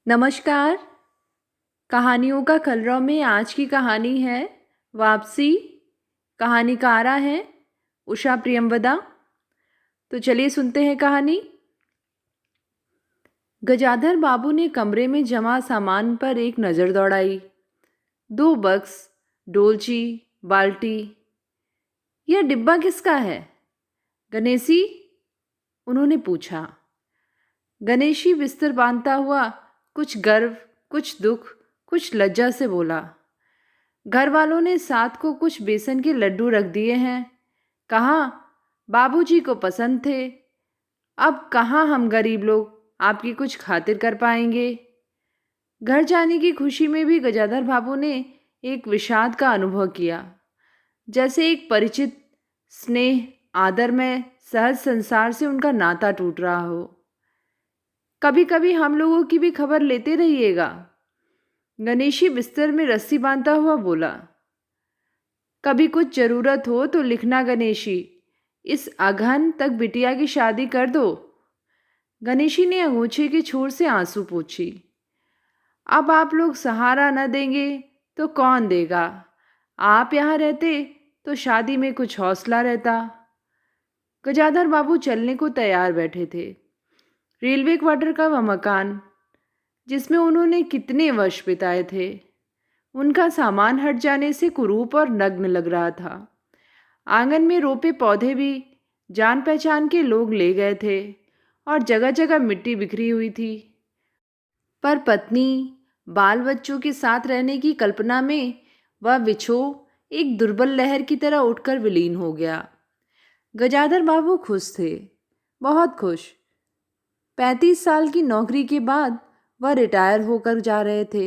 नमस्कार। कहानियों का कलरव में आज की कहानी है वापसी। कहानीकारा हैं उषा प्रियंवदा। तो चलिए सुनते हैं कहानी। गजाधर बाबू ने कमरे में जमा सामान पर एक नज़र दौड़ाई। 2 बक्स, डोलची, बाल्टी। यह डिब्बा किसका है गणेशी? उन्होंने पूछा। गणेशी बिस्तर बांधता हुआ कुछ गर्व, कुछ दुख, कुछ लज्जा से बोला। घर वालों ने साथ को कुछ बेसन के लड्डू रख दिए हैं। कहाँ बाबूजी को पसंद थे। अब कहाँ हम गरीब लोग आपकी कुछ खातिर कर पाएंगे। घर जाने की खुशी में भी गजाधर बाबू ने एक विषाद का अनुभव किया। जैसे एक परिचित स्नेह आदर में सहज संसार से उनका नाता टूट रहा हो। कभी कभी हम लोगों की भी खबर लेते रहिएगा, गणेशी बिस्तर में रस्सी बांधता हुआ बोला। कभी कुछ जरूरत हो तो लिखना गणेशी, इस अगहन तक बिटिया की शादी कर दो। गणेशी ने अंगूछे के छोर से आंसू पोंछी। अब आप लोग सहारा न देंगे तो कौन देगा। आप यहाँ रहते तो शादी में कुछ हौसला रहता। गजाधर बाबू चलने को तैयार बैठे थे। रेलवे क्वार्टर का वह मकान जिसमें उन्होंने कितने वर्ष बिताए थे, उनका सामान हट जाने से कुरूप और नग्न लग रहा था। आंगन में रोपे पौधे भी जान पहचान के लोग ले गए थे और जगह जगह मिट्टी बिखरी हुई थी। पर पत्नी, बाल बच्चों के साथ रहने की कल्पना में वह विछोह एक दुर्बल लहर की तरह उठकर विलीन हो गया। गजाधर बाबू खुश थे, बहुत खुश। 35 साल की नौकरी के बाद वह रिटायर होकर जा रहे थे।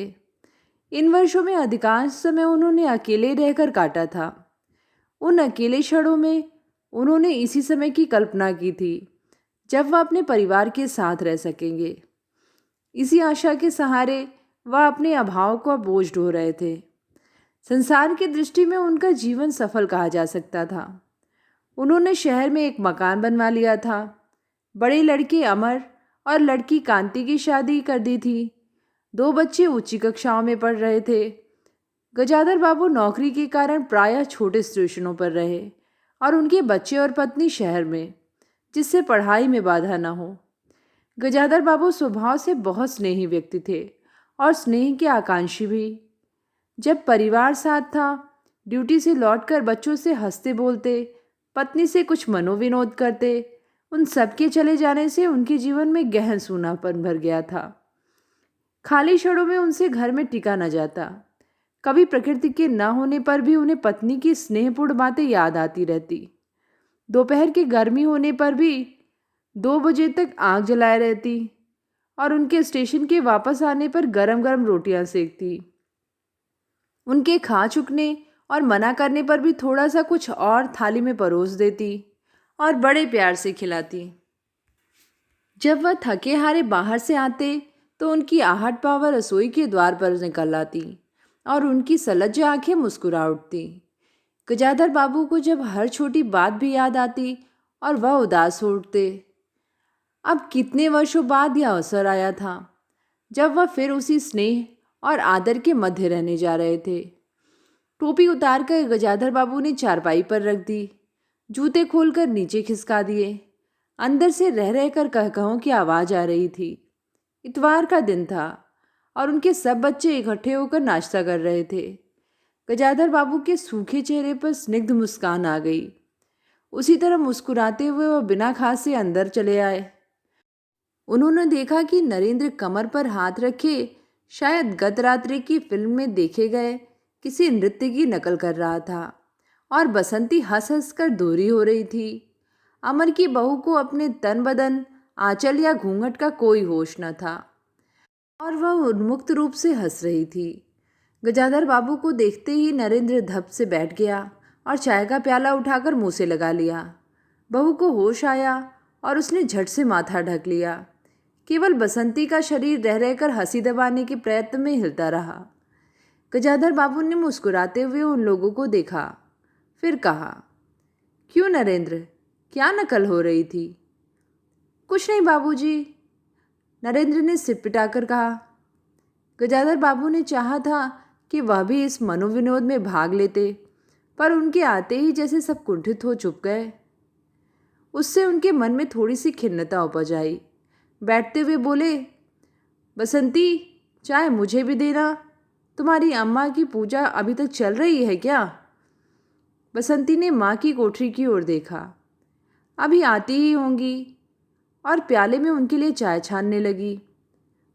इन वर्षों में अधिकांश समय उन्होंने अकेले रहकर काटा था। उन अकेले क्षणों में उन्होंने इसी समय की कल्पना की थी जब वह अपने परिवार के साथ रह सकेंगे। इसी आशा के सहारे वह अपने अभाव का बोझ ढो रहे थे। संसार की दृष्टि में उनका जीवन सफल कहा जा सकता था। उन्होंने शहर में एक मकान बनवा लिया था। बड़े लड़के अमर और लड़की कांति की शादी कर दी थी। 2 बच्चे ऊंची कक्षाओं में पढ़ रहे थे। गजाधर बाबू नौकरी के कारण प्रायः छोटे स्टेशनों पर रहे और उनके बच्चे और पत्नी शहर में, जिससे पढ़ाई में बाधा न हो। गजाधर बाबू स्वभाव से बहुत स्नेही व्यक्ति थे और स्नेह के आकांक्षी भी। जब परिवार साथ था, ड्यूटी से लौटकर बच्चों से हंसते बोलते, पत्नी से कुछ मनोविनोद करते। उन सबके चले जाने से उनके जीवन में गहन सूनापन भर गया था। खाली क्षणों में उनसे घर में टिका न जाता। कभी प्रकृति के न होने पर भी उन्हें पत्नी की स्नेहपूर्ण बातें याद आती रहती। दोपहर की गर्मी होने पर भी 2 बजे तक आग जलाए रहती और उनके स्टेशन के वापस आने पर गरम गरम रोटियां सेकती। उनके खा चुकने और मना करने पर भी थोड़ा सा कुछ और थाली में परोस देती और बड़े प्यार से खिलाती। जब वह थके हारे बाहर से आते तो उनकी आहट पावर रसोई के द्वार पर निकल आती और उनकी सलज्ज आंखें मुस्कुरा उठती। गजाधर बाबू को जब हर छोटी बात भी याद आती और वह उदास हो उठते। अब कितने वर्षों बाद यह अवसर आया था जब वह फिर उसी स्नेह और आदर के मध्य रहने जा रहे थे। टोपी उतारकर गजाधर बाबू ने चारपाई पर रख दी। जूते खोलकर नीचे खिसका दिए। अंदर से रह रहकर कहकहों की आवाज़ आ रही थी। इतवार का दिन था और उनके सब बच्चे इकट्ठे होकर नाश्ता कर रहे थे। गजाधर बाबू के सूखे चेहरे पर स्निग्ध मुस्कान आ गई। उसी तरह मुस्कुराते हुए वह बिना खासे अंदर चले आए। उन्होंने देखा कि नरेंद्र कमर पर हाथ रखे शायद गत रात्रि की फिल्म में देखे गए किसी नृत्य की नकल कर रहा था और बसंती हंस हंस कर दोहरी हो रही थी। अमर की बहू को अपने तन बदन, आंचल या घूंघट का कोई होश न था और वह उन्मुक्त रूप से हंस रही थी। गजाधर बाबू को देखते ही नरेंद्र धप से बैठ गया और चाय का प्याला उठाकर मुंह से लगा लिया। बहू को होश आया और उसने झट से माथा ढक लिया। केवल बसंती का शरीर रह रहकर हंसी दबाने के प्रयत्न में हिलता रहा। गजाधर बाबू ने मुस्कुराते हुए उन लोगों को देखा, फिर कहा, क्यों नरेंद्र, क्या नकल हो रही थी? कुछ नहीं बाबूजी, नरेंद्र ने सिर पिटाकर कहा। गजाधर बाबू ने चाहा था कि वह भी इस मनोविनोद में भाग लेते, पर उनके आते ही जैसे सब कुंठित हो चुप गए। उससे उनके मन में थोड़ी सी खिन्नता उपज आई। बैठते हुए बोले, बसंती, चाय मुझे भी देना। तुम्हारी अम्मा की पूजा अभी तक चल रही है क्या? बसंती ने माँ की कोठरी की ओर देखा। अभी आती ही होंगी, और प्याले में उनके लिए चाय छानने लगी।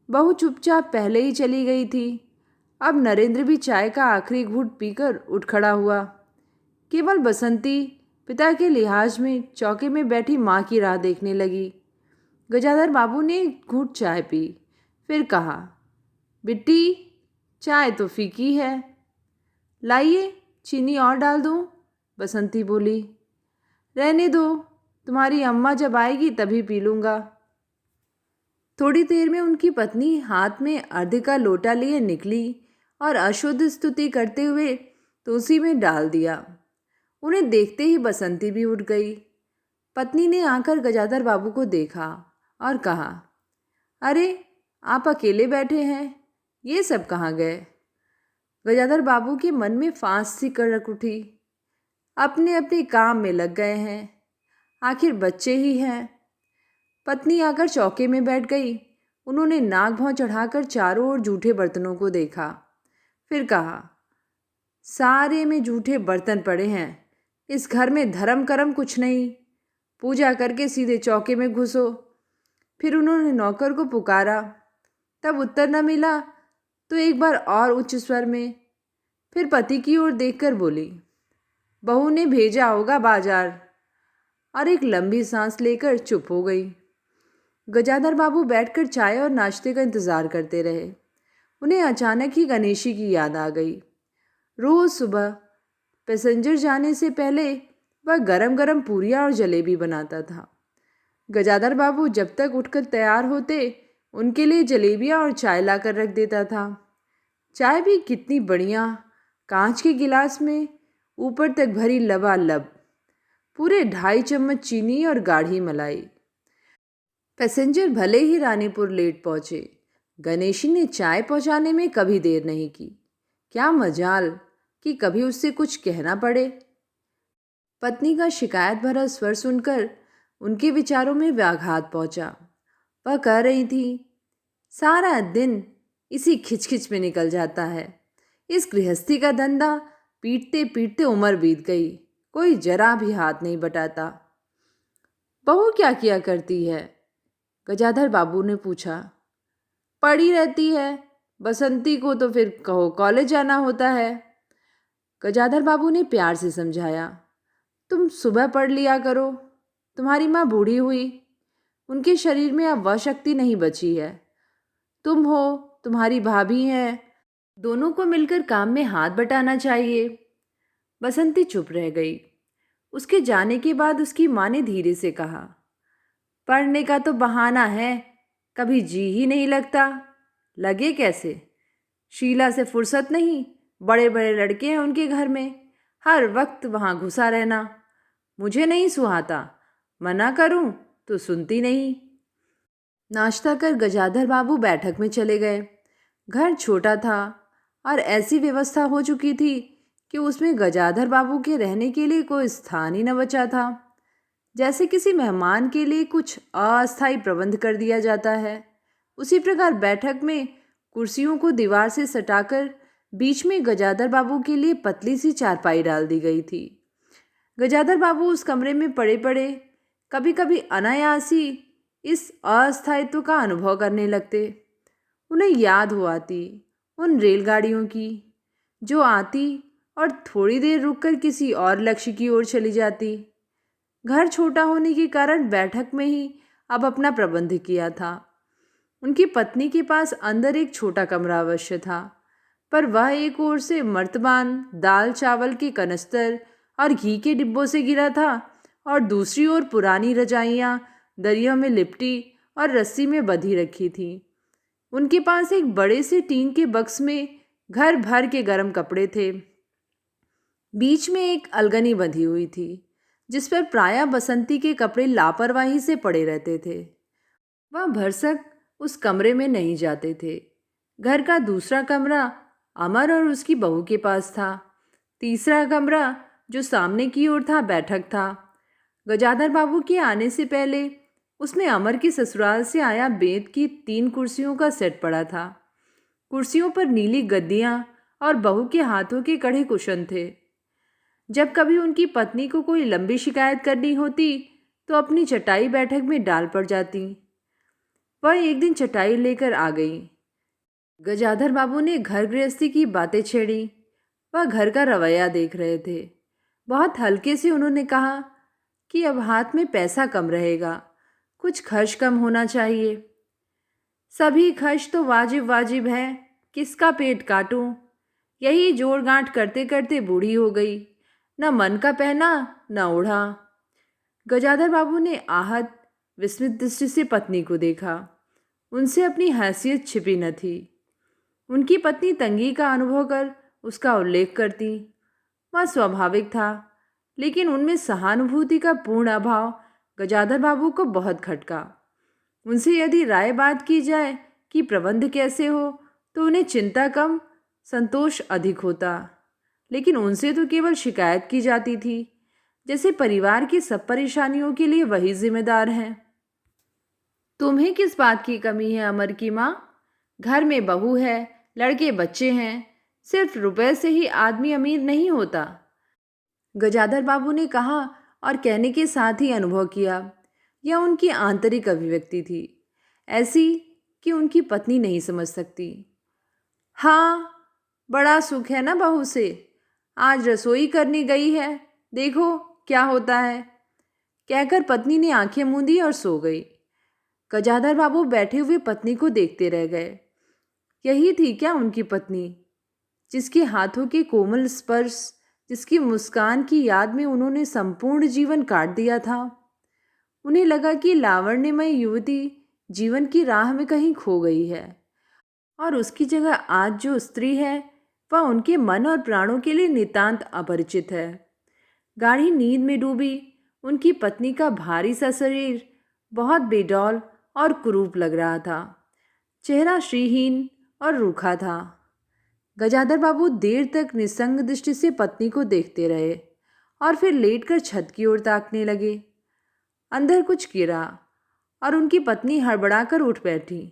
बहू चुपचाप पहले ही चली गई थी। अब नरेंद्र भी चाय का आखिरी घूंट पीकर उठ खड़ा हुआ। केवल बसंती पिता के लिहाज में चौके में बैठी माँ की राह देखने लगी। गजाधर बाबू ने एक घूंट चाय पी, फिर कहा, बिट्टी, चाय तो फीकी है, लाइए चीनी और डाल दूँ? बसंती बोली, रहने दो, तुम्हारी अम्मा जब आएगी तभी पी लूँगा। थोड़ी देर में उनकी पत्नी हाथ में अर्घ्य का लोटा लिए निकली और अशुद्ध स्तुति करते हुए तुलसी में डाल दिया। उन्हें देखते ही बसंती भी उठ गई। पत्नी ने आकर गजाधर बाबू को देखा और कहा, अरे, आप अकेले बैठे हैं, ये सब कहाँ गए? गजाधर बाबू के मन में फांस सी कड़क उठी। अपने अपने काम में लग गए हैं, आखिर बच्चे ही हैं। पत्नी आकर चौके में बैठ गई। उन्होंने नाक भौं चढ़ाकर चारों ओर जूठे बर्तनों को देखा, फिर कहा, सारे में जूठे बर्तन पड़े हैं, इस घर में धर्म करम कुछ नहीं, पूजा करके सीधे चौके में घुसो। फिर उन्होंने नौकर को पुकारा, तब उत्तर न मिला तो एक बार और उच्च स्वर में, फिर पति की ओर देखकर बोली, बहू ने भेजा होगा बाजार, और एक लंबी सांस लेकर चुप हो गई। गजाधर बाबू बैठकर चाय और नाश्ते का इंतज़ार करते रहे। उन्हें अचानक ही गणेशी की याद आ गई। रोज़ सुबह पैसेंजर जाने से पहले वह गरम गरम पूरियाँ और जलेबी बनाता था। गजाधर बाबू जब तक उठकर तैयार होते उनके लिए जलेबियाँ और चाय लाकर रख देता था। चाय भी कितनी बढ़िया, कांच के गिलास में ऊपर तक भरी लबालब, पूरे 2.5 चम्मच चीनी और गाढ़ी मलाई। पैसेंजर भले ही रानीपुर लेट पहुँचे, गणेशी ने चाय पहुँचाने में कभी देर नहीं की। क्या मजाल कि कभी उससे कुछ कहना पड़े। पत्नी का शिकायत भरा स्वर सुनकर उनके विचारों में व्याघात पहुंचा। वह कह रही थी, सारा दिन इसी खिचखिच में निकल जाता है। इस गृहस्थी का धंधा पीटते पीटते उम्र बीत गई, कोई जरा भी हाथ नहीं बटाता। बहू क्या किया करती है? गजाधर बाबू ने पूछा। पड़ी रहती है, बसंती को तो फिर कहो कॉलेज जाना होता है। गजाधर बाबू ने प्यार से समझाया, तुम सुबह पढ़ लिया करो, तुम्हारी माँ बूढ़ी हुई, उनके शरीर में अब वह शक्ति नहीं बची है। तुम हो, तुम्हारी भाभी हैं, दोनों को मिलकर काम में हाथ बटाना चाहिए। बसंती चुप रह गई। उसके जाने के बाद उसकी माँ ने धीरे से कहा, पढ़ने का तो बहाना है, कभी जी ही नहीं लगता। लगे कैसे? शीला से फुर्सत नहीं, बड़े बड़े लड़के हैं उनके घर में, हर वक्त वहाँ घुसा रहना मुझे नहीं सुहाता। मना करूं तो सुनती नहीं। नाश्ता कर गजाधर बाबू बैठक में चले गए। घर छोटा था और ऐसी व्यवस्था हो चुकी थी कि उसमें गजाधर बाबू के रहने के लिए कोई स्थान ही न बचा था। जैसे किसी मेहमान के लिए कुछ अस्थायी प्रबंध कर दिया जाता है, उसी प्रकार बैठक में कुर्सियों को दीवार से सटाकर बीच में गजाधर बाबू के लिए पतली सी चारपाई डाल दी गई थी। गजाधर बाबू उस कमरे में पड़े पड़े कभी कभी अनायास ही इस अस्थायित्व का अनुभव करने लगते। उन्हें याद हो आती उन रेलगाड़ियों की जो आती और थोड़ी देर रुककर किसी और लक्ष्य की ओर चली जाती। घर छोटा होने के कारण बैठक में ही अब अपना प्रबंध किया था। उनकी पत्नी के पास अंदर एक छोटा कमरा अवश्य था, पर वह एक ओर से मर्तबान, दाल चावल के कनस्तर और घी के डिब्बों से घिरा था और दूसरी ओर पुरानी रजाइयाँ दरियों में लिपटी और रस्सी में बंधी रखी थी। उनके पास एक बड़े से टीन के बक्स में घर भर के गर्म कपड़े थे। बीच में एक अलगनी बंधी हुई थी जिस पर प्रायः बसंती के कपड़े लापरवाही से पड़े रहते थे। वह भरसक उस कमरे में नहीं जाते थे। घर का दूसरा कमरा अमर और उसकी बहू के पास था। तीसरा कमरा जो सामने की ओर था बैठक था। गजाधर बाबू के आने से पहले उसमें अमर के ससुराल से आया बेंत की 3 कुर्सियों का सेट पड़ा था। कुर्सियों पर नीली गद्दियां और बहू के हाथों के कड़े कुशन थे। जब कभी उनकी पत्नी को कोई लंबी शिकायत करनी होती तो अपनी चटाई बैठक में डाल पड़ जाती। वह एक दिन चटाई लेकर आ गई। गजाधर बाबू ने घर गृहस्थी की बातें छेड़ी। वह घर का रवैया देख रहे थे। बहुत हल्के से उन्होंने कहा कि अब हाथ में पैसा कम रहेगा, कुछ खर्च कम होना चाहिए। सभी खर्च तो वाजिब वाजिब है, किसका पेट काटूं? यही जोड़ गांठ करते करते बूढ़ी हो गई, न मन का पहना न ओढ़ा। गजाधर बाबू ने आहत विस्मित दृष्टि से पत्नी को देखा। उनसे अपनी हैसियत छिपी न थी। उनकी पत्नी तंगी का अनुभव कर उसका उल्लेख करती। वह स्वाभाविक था, लेकिन उनमें सहानुभूति का पूर्ण अभाव गजाधर बाबू को बहुत खटका। उनसे यदि राय बात की जाए कि प्रबंध कैसे हो तो उन्हें चिंता कम, संतोष अधिक होता। लेकिन उनसे तो केवल शिकायत की जाती थी, जैसे परिवार की सब परेशानियों के लिए वही जिम्मेदार हैं। तुम्हें किस बात की कमी है अमर की माँ? घर में बहू है, लड़के बच्चे हैं, सिर्फ रुपए से ही आदमी अमीर नहीं होता। गजाधर बाबू ने कहा और कहने के साथ ही अनुभव किया। यह उनकी आंतरिक अभिव्यक्ति थी, ऐसी कि उनकी पत्नी नहीं समझ सकती। हाँ, बड़ा सुख है ना बहू से। आज रसोई करने गई है, देखो क्या होता है, कहकर पत्नी ने आंखें मूंदी और सो गई। गजाधर बाबू बैठे हुए पत्नी को देखते रह गए। यही थी क्या उनकी पत्नी, जिसके हाथों के कोमल स्पर्श, जिसकी मुस्कान की याद में उन्होंने संपूर्ण जीवन काट दिया था? उन्हें लगा कि लावण्यमय युवती जीवन की राह में कहीं खो गई है और उसकी जगह आज जो स्त्री है वह उनके मन और प्राणों के लिए नितांत अपरिचित है। गाढ़ी नींद में डूबी उनकी पत्नी का भारी सा शरीर बहुत बेडौल और कुरूप लग रहा था। चेहरा श्रीहीन और रूखा था। गजाधर बाबू देर तक निस्संग दृष्टि से पत्नी को देखते रहे और फिर लेटकर छत की ओर ताकने लगे। अंदर कुछ गिरा और उनकी पत्नी हड़बड़ाकर उठ बैठी।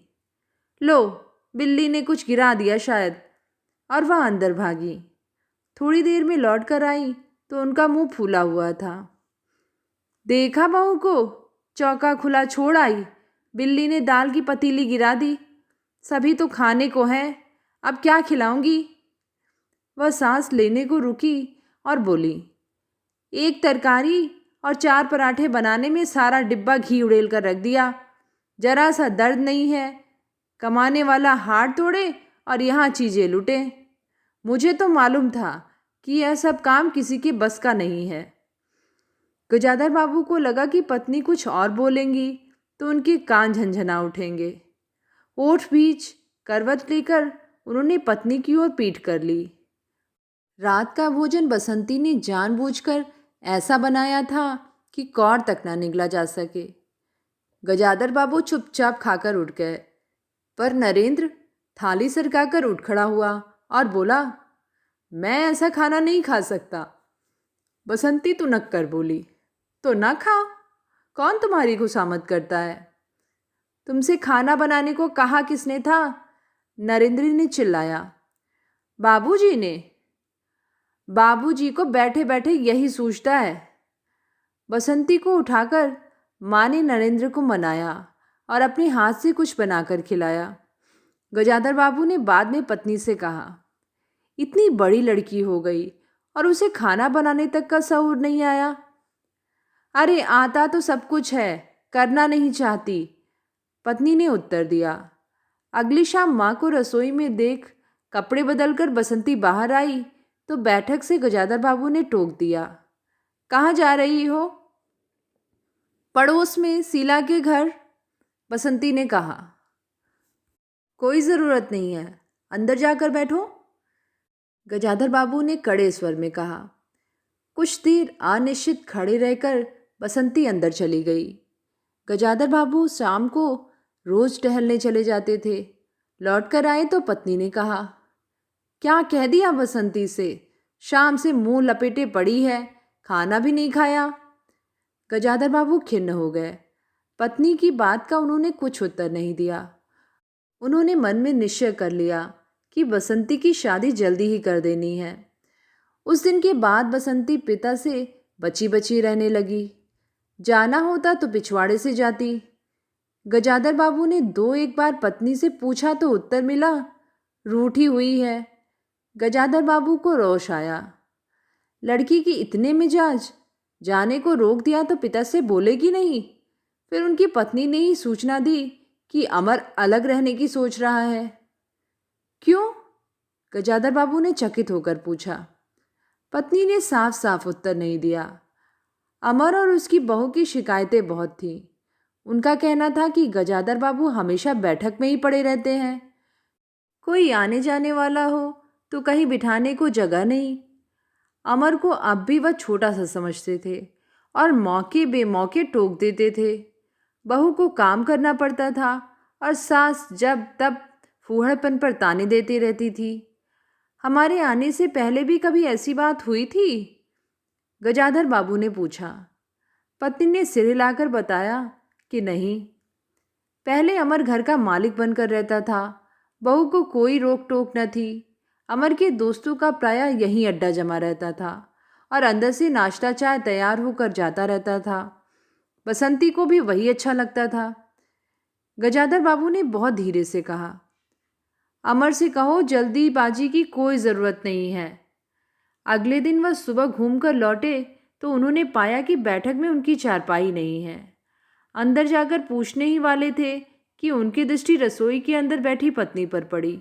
लो, बिल्ली ने कुछ गिरा दिया शायद, और वह अंदर भागी। थोड़ी देर में लौट कर आई तो उनका मुंह फूला हुआ था। देखा बहू को, चौका खुला छोड़ आई, बिल्ली ने दाल की पतीली गिरा दी। सभी तो खाने को है, अब क्या खिलाऊंगी? वह सांस लेने को रुकी और बोली, एक तरकारी और 4 पराठे बनाने में सारा डिब्बा घी उड़ेल कर रख दिया। जरा सा दर्द नहीं है, कमाने वाला हाथ तोड़े और यहाँ चीज़ें लुटे। मुझे तो मालूम था कि यह सब काम किसी के बस का नहीं है। गजाधर बाबू को लगा कि पत्नी कुछ और बोलेंगी तो उनके कान झंझना उठेंगे। ओठ बीच करवट लेकर उन्होंने पत्नी की ओर पीठ कर ली। रात का भोजन बसंती ने जानबूझकर ऐसा बनाया था कि कौर तक ना निगला जा सके। गजाधर बाबू चुपचाप खाकर उठ गए, पर नरेंद्र थाली सरकाकर उठ खड़ा हुआ और बोला, मैं ऐसा खाना नहीं खा सकता। बसंती तो नक कर बोली, तो ना खाओ, कौन तुम्हारी खुशामद करता है? तुमसे खाना बनाने को कहा किसने था? नरेंद्र ने चिल्लाया। बाबूजी ने। बाबूजी को बैठे बैठे यही सूझता है। बसंती को उठाकर माँ ने नरेंद्र को मनाया और अपने हाथ से कुछ बनाकर खिलाया। गजाधर बाबू ने बाद में पत्नी से कहा, इतनी बड़ी लड़की हो गई और उसे खाना बनाने तक का शऊर नहीं आया। अरे आता तो सब कुछ है, करना नहीं चाहती, पत्नी ने उत्तर दिया। अगली शाम माँ को रसोई में देख कपड़े बदलकर बसंती बाहर आई तो बैठक से गजाधर बाबू ने टोक दिया, कहाँ जा रही हो? पड़ोस में शीला के घर, बसंती ने कहा। कोई ज़रूरत नहीं है, अंदर जाकर बैठो, गजाधर बाबू ने कड़े स्वर में कहा। कुछ देर अनिश्चित खड़े रहकर बसंती अंदर चली गई। गजाधर बाबू शाम को रोज टहलने चले जाते थे। लौट कर आए तो पत्नी ने कहा, क्या कह दिया बसंती से? शाम से मुंह लपेटे पड़ी है, खाना भी नहीं खाया। गजाधर बाबू खिन्न हो गए। पत्नी की बात का उन्होंने कुछ उत्तर नहीं दिया। उन्होंने मन में निश्चय कर लिया कि बसंती की शादी जल्दी ही कर देनी है। उस दिन के बाद बसंती पिता से बची बची रहने लगी। जाना होता तो पिछवाड़े से जाती। गजाधर बाबू ने दो एक बार पत्नी से पूछा तो उत्तर मिला, रूठी हुई है। गजाधर बाबू को रोष आया। लड़की की इतने मिजाज, जाने को रोक दिया तो पिता से बोलेगी नहीं। फिर उनकी पत्नी ने ही सूचना दी कि अमर अलग रहने की सोच रहा है। क्यों? गजाधर बाबू ने चकित होकर पूछा। पत्नी ने साफ साफ उत्तर नहीं दिया। अमर और उसकी बहू की शिकायतें बहुत थीं। उनका कहना था कि गजाधर बाबू हमेशा बैठक में ही पड़े रहते हैं। कोई आने जाने वाला हो तो कहीं बिठाने को जगह नहीं। अमर को अब भी वह छोटा सा समझते थे और मौके बेमौके टोक देते थे। बहू को काम करना पड़ता था और सास जब तब फूहड़पन पर ताने देती रहती थी। हमारे आने से पहले भी कभी ऐसी बात हुई थी? गजाधर बाबू ने पूछा। पत्नी ने सिर हिलाकर बताया कि नहीं। पहले अमर घर का मालिक बनकर रहता था। बहू को कोई रोक टोक न थी। अमर के दोस्तों का प्रायः यहीं अड्डा जमा रहता था और अंदर से नाश्ता चाय तैयार होकर जाता रहता था। बसंती को भी वही अच्छा लगता था। गजाधर बाबू ने बहुत धीरे से कहा, अमर से कहो जल्दीबाजी की कोई ज़रूरत नहीं है। अगले दिन वह सुबह घूमकर लौटे तो उन्होंने पाया कि बैठक में उनकी चारपाई नहीं है। अंदर जाकर पूछने ही वाले थे कि उनकी दृष्टि रसोई के अंदर बैठी पत्नी पर पड़ी।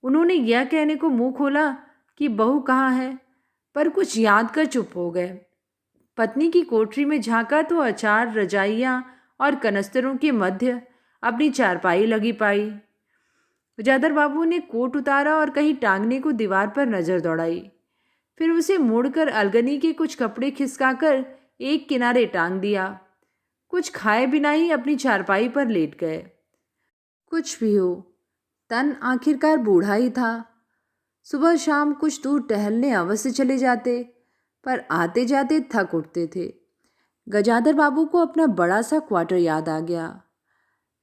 उन्होंने यह कहने को मुंह खोला कि बहू कहाँ है, पर कुछ याद कर चुप हो गए। पत्नी की कोठरी में झांका तो अचार, रजाइयाँ और कनस्तरों के मध्य अपनी चारपाई लगी पाई। गजाधर बाबू ने कोट उतारा और कहीं टांगने को दीवार पर नजर दौड़ाई। फिर उसे मोड़कर अलगनी के कुछ कपड़े खिसकाकर एक किनारे टांग दिया। कुछ खाए बिना ही अपनी चारपाई पर लेट गए। कुछ भी हो, तन आखिरकार बूढ़ा ही था। सुबह शाम कुछ दूर टहलने अवश्य चले जाते, पर आते जाते थक उठते थे। गजाधर बाबू को अपना बड़ा सा क्वार्टर याद आ गया।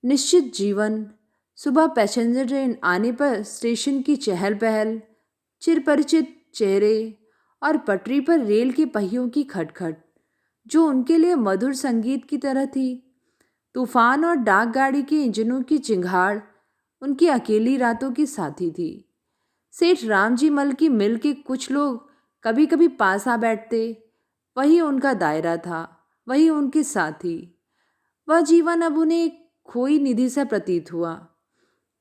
निश्चित जीवन, सुबह पैसेंजर ट्रेन आने पर स्टेशन की चहल पहल, चिरपरिचित चेहरे और पटरी पर रेल के पहियों की खटखट, जो उनके लिए मधुर संगीत की तरह थी। तूफान और डाक गाड़ी के इंजनों की चिंगाड़ उनकी अकेली रातों की साथी थी। सेठ रामजी मल की मिल के कुछ लोग कभी कभी पास आ बैठते। वही उनका दायरा था, वही उनके साथी। वह जीवन अब उन्हें एक खोई निधि सा प्रतीत हुआ।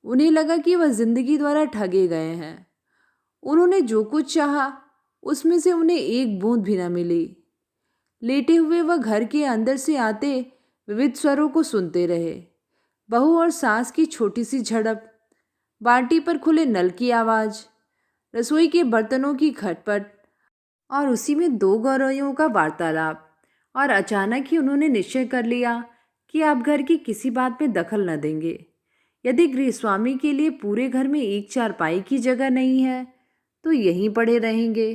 उन्हें लगा कि वह जिंदगी द्वारा ठगे गए हैं। उन्होंने जो कुछ चाहा उसमें से उन्हें एक बूंद भी न मिली। लेटे हुए वह घर के अंदर से आते विविध स्वरों को सुनते रहे। बहू और सास की छोटी सी झड़प, बाल्टी पर खुले नल की आवाज़, रसोई के बर्तनों की खटपट और उसी में दो गौरइयों का वार्तालाप। और अचानक ही उन्होंने निश्चय कर लिया कि आप घर की किसी बात में दखल न देंगे। यदि गृहस्वामी के लिए पूरे घर में एक चारपाई की जगह नहीं है तो यहीं पड़े रहेंगे।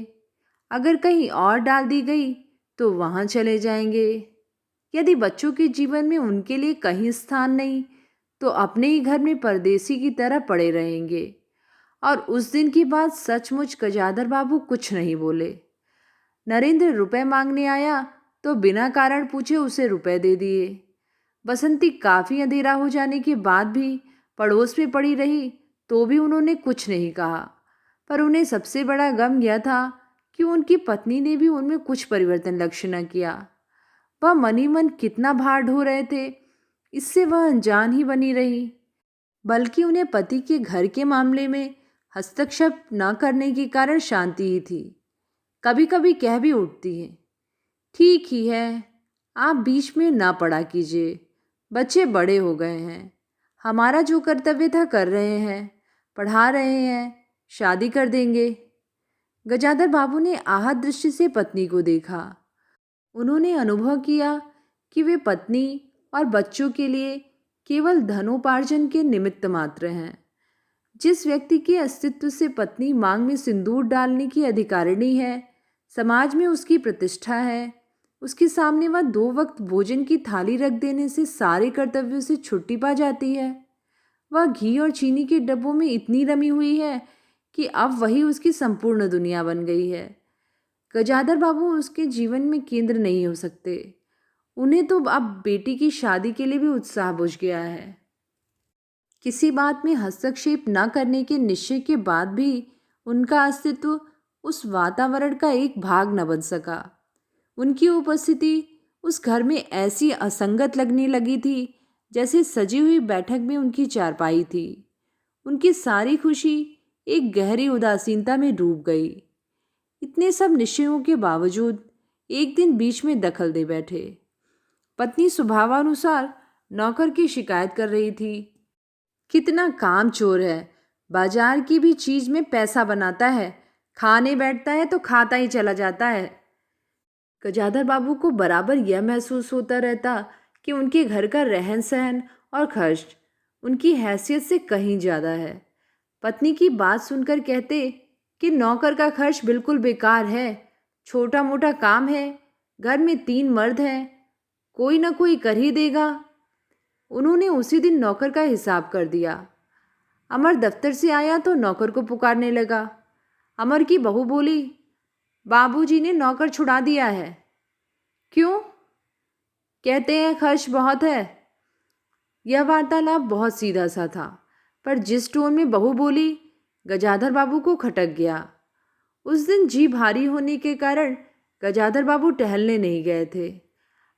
अगर कहीं और डाल दी गई तो वहाँ चले जाएंगे। यदि बच्चों के जीवन में उनके लिए कहीं स्थान नहीं तो अपने ही घर में परदेसी की तरह पड़े रहेंगे। और उस दिन की बात सचमुच गजाधर बाबू कुछ नहीं बोले। नरेंद्र रुपए मांगने आया तो बिना कारण पूछे उसे रुपए दे दिए। बसंती काफ़ी अंधेरा हो जाने के बाद भी पड़ोस में पड़ी रही तो भी उन्होंने कुछ नहीं कहा। पर उन्हें सबसे बड़ा गम यह था कि उनकी पत्नी ने भी उनमें कुछ परिवर्तन लक्ष्य न किया। वह मन ही मन कितना भार ढो रहे थे, इससे वह अनजान ही बनी रही। बल्कि उन्हें पति के घर के मामले में हस्तक्षेप न करने के कारण शांति ही थी। कभी कभी कह भी उठती है, ठीक ही है, आप बीच में ना पड़ा कीजिए, बच्चे बड़े हो गए हैं, हमारा जो कर्तव्य था कर रहे हैं, पढ़ा रहे हैं, शादी कर देंगे। गजाधर बाबू ने आहत दृष्टि से पत्नी को देखा। उन्होंने अनुभव किया कि वे पत्नी और बच्चों के लिए केवल धनोपार्जन के निमित्त मात्र हैं। जिस व्यक्ति के अस्तित्व से पत्नी मांग में सिंदूर डालने की अधिकारिणी है, समाज में उसकी प्रतिष्ठा है, उसके सामने वह 2 वक्त भोजन की थाली रख देने से सारे कर्तव्यों से छुट्टी पा जाती है। वह घी और चीनी के डब्बों में इतनी रमी हुई है कि अब वही उसकी संपूर्ण दुनिया बन गई है। गजाधर बाबू उसके जीवन में केंद्र नहीं हो सकते। उन्हें तो अब बेटी की शादी के लिए भी उत्साह बुझ गया है। किसी बात में हस्तक्षेप न करने के निश्चय के बाद भी उनका अस्तित्व उस वातावरण का एक भाग न बन सका। उनकी उपस्थिति उस घर में ऐसी असंगत लगने लगी थी जैसे सजी हुई बैठक में उनकी चारपाई थी। उनकी सारी खुशी एक गहरी उदासीनता में डूब गई। इतने सब निश्चयों के बावजूद एक दिन बीच में दखल दे बैठे। पत्नी स्वभावानुसार नौकर की शिकायत कर रही थी। कितना काम चोर है, बाजार की भी चीज में पैसा बनाता है, खाने बैठता है तो खाता ही चला जाता है। गजाधर बाबू को बराबर यह महसूस होता रहता कि उनके घर का रहन सहन और खर्च उनकी हैसियत से कहीं ज़्यादा है। पत्नी की बात सुनकर कहते कि नौकर का खर्च बिल्कुल बेकार है, छोटा मोटा काम है, घर में 3 मर्द हैं, कोई ना कोई कर ही देगा। उन्होंने उसी दिन नौकर का हिसाब कर दिया। अमर दफ्तर से आया तो नौकर को पुकारने लगा। अमर की बहू बोली, बाबूजी ने नौकर छुड़ा दिया है। क्यों? कहते हैं खर्च बहुत है। यह वार्तालाप बहुत सीधा सा था, पर जिस टोन में बहू बोली, गजाधर बाबू को खटक गया। उस दिन जी भारी होने के कारण गजाधर बाबू टहलने नहीं गए थे।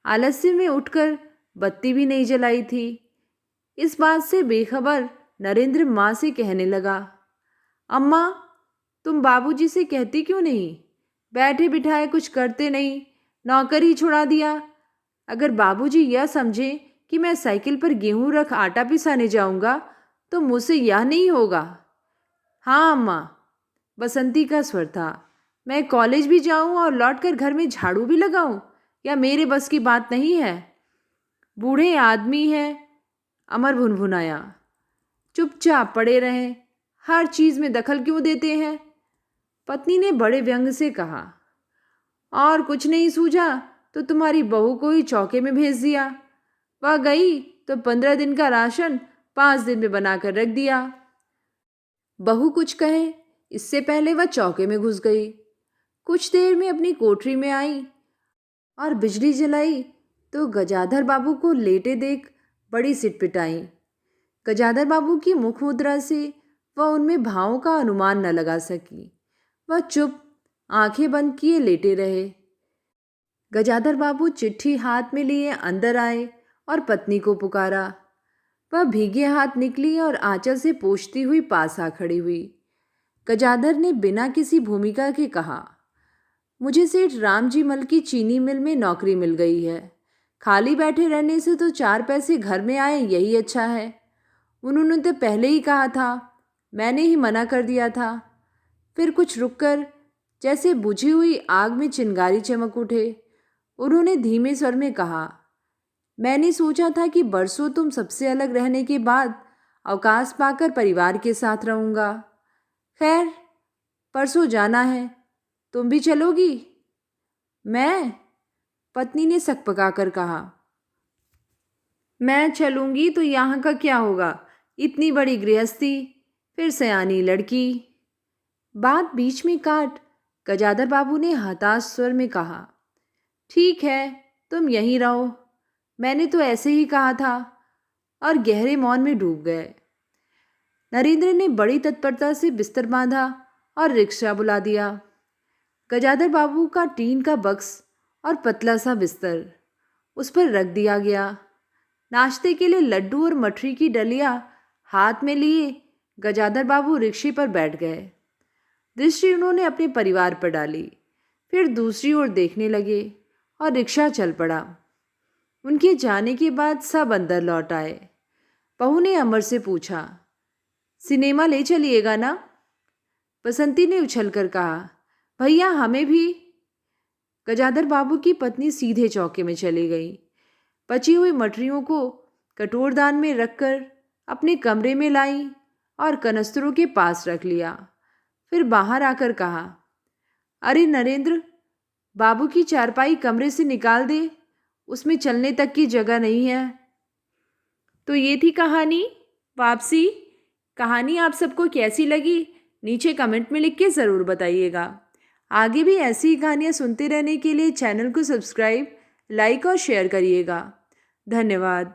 आलस्य में उठकर बत्ती भी नहीं जलाई थी। इस बात से बेखबर नरेंद्र माँ से कहने लगा, अम्मा, तुम बाबूजी से कहती क्यों नहीं? बैठे बिठाए कुछ करते नहीं, नौकर ही छुड़ा दिया। अगर बाबूजी यह समझे कि मैं साइकिल पर गेहूं रख आटा पिसाने जाऊंगा तो मुझसे यह नहीं होगा। हाँ अम्मा, बसंती का स्वर था। मैं कॉलेज भी जाऊं और लौटकर घर में झाड़ू भी लगाऊं, या मेरे बस की बात नहीं है। बूढ़े आदमी हैं, अमर भुनभुनाया। चुपचाप पड़े रहें, हर चीज में दखल क्यों देते हैं? पत्नी ने बड़े व्यंग से कहा। और कुछ नहीं सूझा तो तुम्हारी बहू को ही चौके में भेज दिया। वह गई तो 15 दिन का राशन 5 दिन में बनाकर रख दिया। बहू कुछ कहे इससे पहले वह चौके में घुस गई। कुछ देर में अपनी कोठरी में आई और बिजली जलाई तो गजाधर बाबू को लेटे देख बड़ी सिटपिटाई। गजाधर बाबू की मुख मुद्रा से वह उनमें भावों का अनुमान न लगा सकी। वह चुप आंखें बंद किए लेटे रहे। गजाधर बाबू चिट्ठी हाथ में लिए अंदर आए और पत्नी को पुकारा। वह भीगे हाथ निकली और आंचल से पोंछती हुई पास आ खड़ी हुई। गजाधर ने बिना किसी भूमिका के कहा, मुझे सेठ रामजी मल की चीनी मिल में नौकरी मिल गई है। खाली बैठे रहने से तो 4 पैसे घर में आए, यही अच्छा है। उन्होंने तो पहले ही कहा था, मैंने ही मना कर दिया था। फिर कुछ रुककर जैसे बुझी हुई आग में चिंगारी चमक उठे। उन्होंने धीमे स्वर में कहा, मैंने सोचा था कि बरसों तुम सबसे अलग रहने के बाद अवकाश पाकर परिवार के साथ रहूँगा। खैर, परसों जाना है, तुम भी चलोगी? मैं? पत्नी ने सकपकाकर कहा, मैं चलूँगी तो यहाँ का क्या होगा? इतनी बड़ी गृहस्थी, फिर सयानी लड़की। बात बीच में काट गजाधर बाबू ने हताश स्वर में कहा, ठीक है, तुम यहीं रहो, मैंने तो ऐसे ही कहा था, और गहरे मौन में डूब गए। नरेंद्र ने बड़ी तत्परता से बिस्तर बांधा और रिक्शा बुला दिया। गजाधर बाबू का टीन का बक्स और पतला सा बिस्तर उस पर रख दिया गया। नाश्ते के लिए लड्डू और मठरी की डलिया हाथ में लिए गजाधर बाबू रिक्शे पर बैठ गए। दृष्टि उन्होंने अपने परिवार पर डाली, फिर दूसरी ओर देखने लगे और रिक्शा चल पड़ा। उनके जाने के बाद सब अंदर लौट आए। बहू ने अमर से पूछा, सिनेमा ले चलिएगा ना? बसंती ने उछलकर कहा, भैया हमें भी। गजाधर बाबू की पत्नी सीधे चौके में चली गई। बची हुई मठरियों को कटोरदान में रखकर अपने कमरे में लाई और कनस्तरों के पास रख लिया। फिर बाहर आकर कहा, अरे नरेंद्र, बाबू की चारपाई कमरे से निकाल दे, उसमें चलने तक की जगह नहीं है। तो ये थी कहानी वापसी। कहानी आप सबको कैसी लगी नीचे कमेंट में लिख के ज़रूर बताइएगा। आगे भी ऐसी ही कहानियाँ सुनते रहने के लिए चैनल को सब्सक्राइब, लाइक और शेयर करिएगा। धन्यवाद।